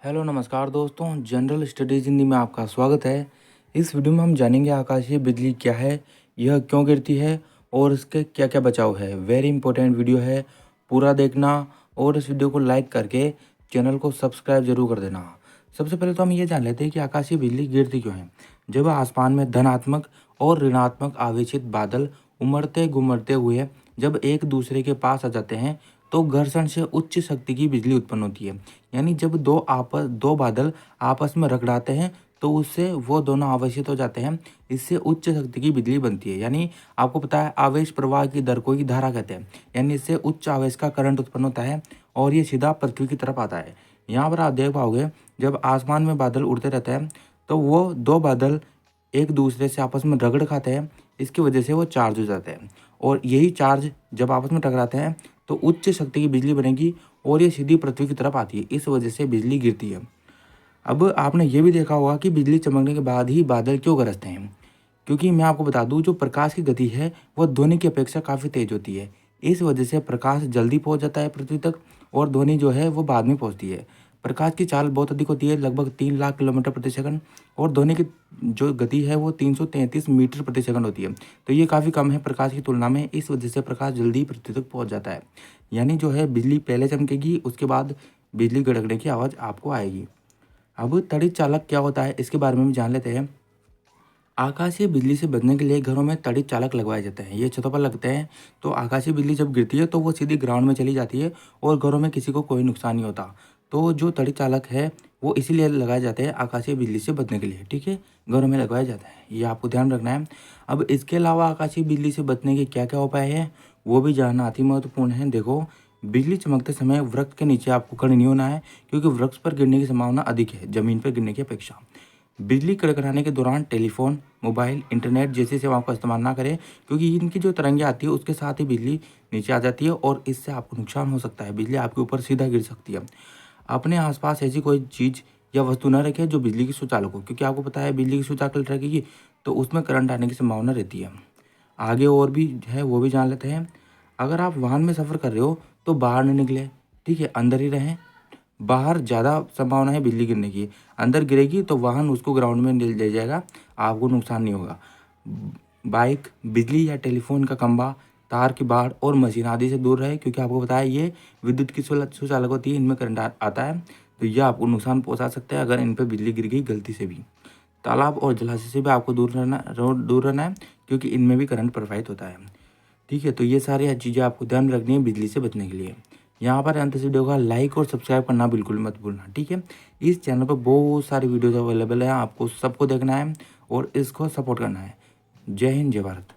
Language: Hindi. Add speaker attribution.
Speaker 1: हेलो नमस्कार दोस्तों, जनरल स्टडीज हिंदी में आपका स्वागत है। इस वीडियो में हम जानेंगे आकाशीय बिजली क्या है, यह क्यों गिरती है और इसके क्या क्या बचाव है। वेरी इंपॉर्टेंट वीडियो है, पूरा देखना और इस वीडियो को लाइक करके चैनल को सब्सक्राइब जरूर कर देना। सबसे पहले तो हम ये जान लेते हैं कि आकाशीय बिजली गिरती क्यों है। जब आसमान में धनात्मक और ऋणात्मक आवेशित बादल उमड़ते घुमड़ते हुए जब एक दूसरे के पास आ जाते हैं तो घर्षण से उच्च शक्ति की बिजली उत्पन्न होती है। यानी जब दो बादल आपस में रगड़ाते हैं तो उससे वो दोनों आवेशित हो जाते हैं, इससे उच्च शक्ति की बिजली बनती है। यानी आपको पता है आवेश प्रवाह की दर को ही धारा कहते हैं। यानी इससे उच्च आवेश का करंट उत्पन्न होता है और ये सीधा पृथ्वी की तरफ आता है। यहाँ पर आप देख पाओगे जब आसमान में बादल उड़ते रहते हैं तो वो दो बादल एक दूसरे से आपस में रगड़ खाते हैं, इसकी वजह से वो चार्ज हो जाते हैं और यही चार्ज जब आपस में टकराते हैं तो उच्च शक्ति की बिजली बनेगी और ये सीधी पृथ्वी की तरफ आती है। इस वजह से बिजली गिरती है। अब आपने ये भी देखा होगा कि बिजली चमकने के बाद ही बादल क्यों गरजते हैं, क्योंकि मैं आपको बता दूं जो प्रकाश की गति है वह ध्वनि की अपेक्षा काफ़ी तेज होती है। इस वजह से प्रकाश जल्दी पहुंच जाता है पृथ्वी तक और ध्वनि जो है वो बाद में पहुंचती है। प्रकाश की चाल बहुत अधिक होती है, लगभग 3 लाख किलोमीटर प्रति सेकंड, और ध्वनि की जो गति है वो 333 मीटर प्रति सेकंड होती है। तो ये काफ़ी कम है प्रकाश की तुलना में, इस वजह से प्रकाश जल्दी पृथ्वी तक पहुँच जाता है। यानी जो है बिजली पहले चमकेगी, उसके बाद बिजली गड़गड़ने की आवाज़ आपको आएगी। अब तड़ित चालक क्या होता है इसके बारे में भी जान लेते हैं। आकाशीय बिजली से बचने के लिए घरों में तड़ित चालक लगवाए जाते हैं। ये छतों पर लगते हैं तो आकाशीय बिजली जब गिरती है तो वो सीधी ग्राउंड में चली जाती है और घरों में किसी को कोई नुकसान नहीं होता। तो जो तड़ित चालक है वो इसीलिए लगाए जाते हैं आकाशीय बिजली से बचने के लिए, ठीक है, घरों में लगवाया जाता है, ये आपको ध्यान रखना है। अब इसके अलावा आकाशीय बिजली से बचने के क्या क्या उपाय हैं वो भी जानना अति महत्वपूर्ण है। देखो, बिजली चमकते समय वृक्ष के नीचे आपको खड़े नहीं होना है, क्योंकि वृक्ष पर गिरने की संभावना अधिक है जमीन पर गिरने की अपेक्षा। बिजली कड़कड़ाने के दौरान टेलीफोन, मोबाइल, इंटरनेट जैसी सेवाओं का इस्तेमाल ना करें, क्योंकि इनकी जो तरंगें आती है उसके साथ ही बिजली नीचे आ जाती है और इससे आपको नुकसान हो सकता है, बिजली आपके ऊपर सीधा गिर सकती है। अपने आसपास ऐसी कोई चीज़ या वस्तु न रखें जो बिजली की सुचालक हो, क्योंकि आपको पता है बिजली की सुचालक रखेगी तो उसमें करंट आने की संभावना रहती है। आगे और भी है वो भी जान लेते हैं। अगर आप वाहन में सफ़र कर रहे हो तो बाहर नहीं निकले, ठीक है, अंदर ही रहें। बाहर ज़्यादा संभावना है बिजली गिरने की, अंदर गिरेगी तो वाहन उसको ग्राउंड में ले जाएगा, आपको नुकसान नहीं होगा। बाइक, बिजली या टेलीफोन का खंभा, तार की बाड़ और मशीन आदि से दूर रहे, क्योंकि आपको पता है ये विद्युत की सुचालक होती है, इनमें करंट आता है तो ये आपको नुकसान पहुंचा सकता है अगर इन पर बिजली गिर गई गलती से भी। तालाब और जलाशय से भी आपको दूर रहना है, क्योंकि इनमें भी करंट प्रवाहित होता है, ठीक है। तो ये सारी चीज़ें आपको ध्यान रखनी है बिजली से बचने के लिए। यहाँ पर अंत इस वीडियो का लाइक और सब्सक्राइब करना बिल्कुल मत भूलना, ठीक है। इस चैनल पर बहुत सारी वीडियोज़ अवेलेबल है, आपको सबको देखना है और इसको सपोर्ट करना है। जय हिंद, जय भारत।